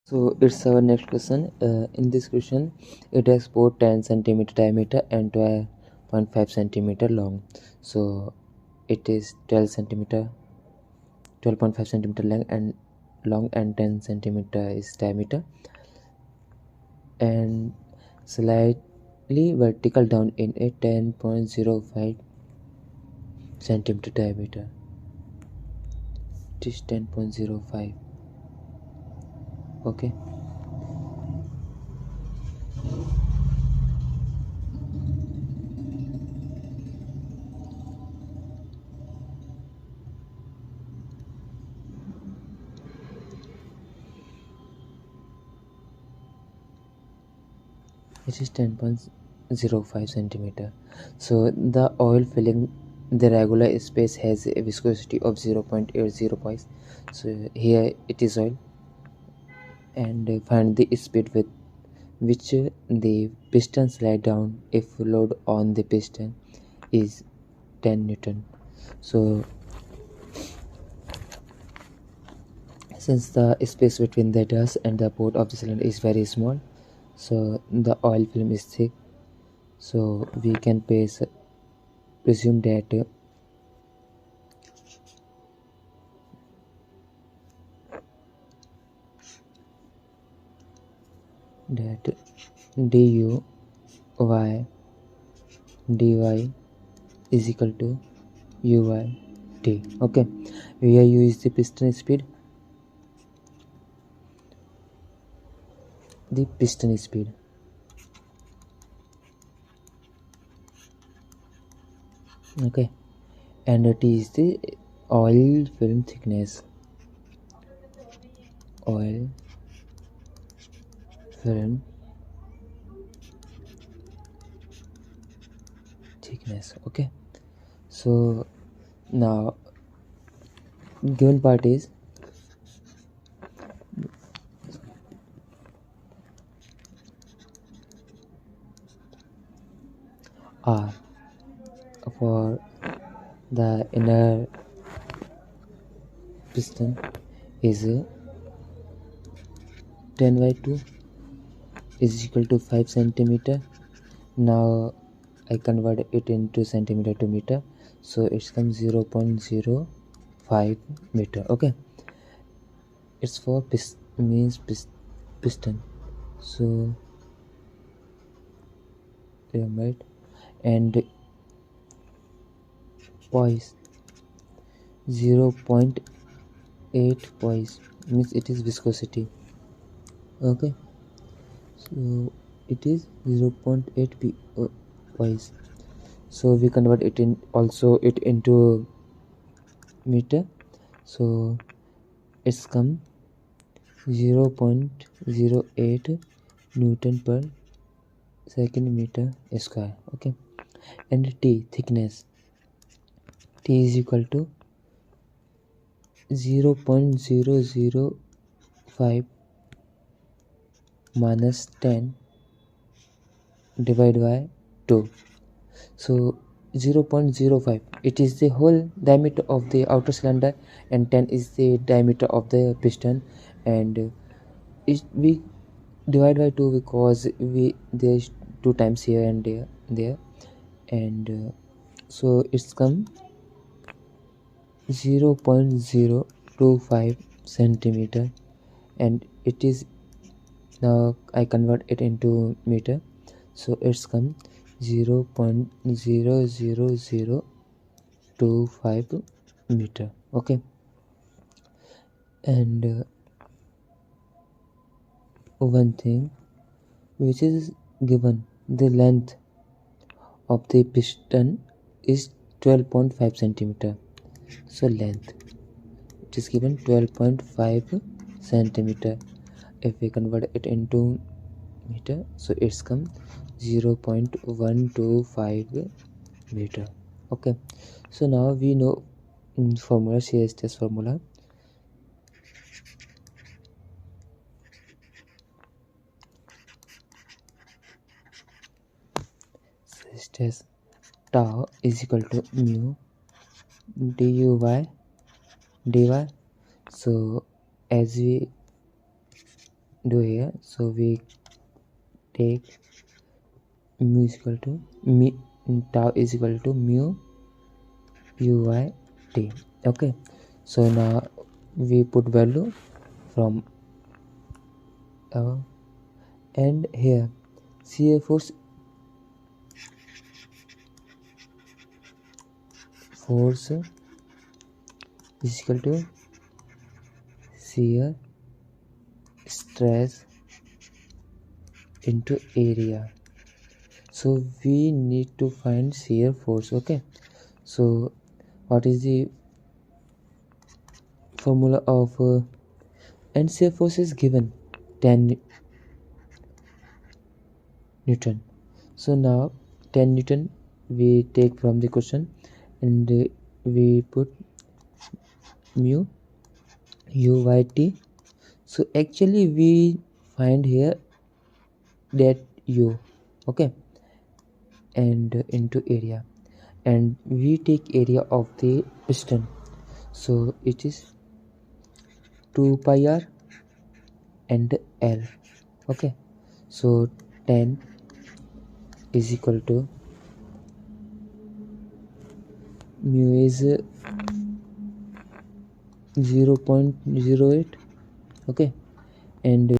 So it's our next question. In this question, it has both 10 centimeter diameter and 12.5 centimeter long. So it is 12.5 centimeter long and 10 centimeter is diameter, and slightly vertical down in a 10.05 centimeter diameter. It is 10.05. Okay. It is 10.05 centimeter. So the oil filling the regular space has a viscosity of 0.80 poise. So here it is oil, and find the speed with which the piston slide down if load on the piston is 10 Newton. So since the space between the dust and the port of the cylinder is very small, so the oil film is thick, so we can presume that du y dy is equal to uy t. Okay, here u is the piston speed, okay, and t is the oil film thickness, okay. So now given part is R for the inner piston is 10 by 2 is equal to 5 centimeter. Now I convert it into centimeter to meter, so it comes 0.05 meter. Okay, it's for piston. So yeah, right, and poise 0.8 poise means it is viscosity. Okay, so it is 0.8 poise. So we convert it into meter, so it's come 0.08 Newton per second meter square. Okay, and T thickness, T is equal to 0.005 minus 10 divided by 2. So 0.05, it is the whole diameter of the outer cylinder, and 10 is the diameter of the piston, and we divide by 2 because there's 2 times here and there, and so it's come 0.025 centimeter, and it is, now I convert it into meter, so it's come 0.00025 meter. Okay, and one thing which is given, the length of the piston is 12.5 centimeter. So length, it is given 12.5 centimeter. If we convert it into meter, so it's come 0.125 meter. Okay, so now we know formula, CSTS formula. CSTS tau is equal to mu dy. So as we do here. So we take mu is equal to tau is equal to mu uy t. Okay, so now we put value from and here shear force is equal to shear stress into area. So we need to find shear force. Okay, so what is the formula of and shear force is given 10 Newton. So now 10 Newton we take from the question and we put mu uy_t. So actually we find here that u, okay, and into area, and we take area of the piston. So it is 2 pi r and l. Okay, so 10 is equal to mu is 0.08. Okay, and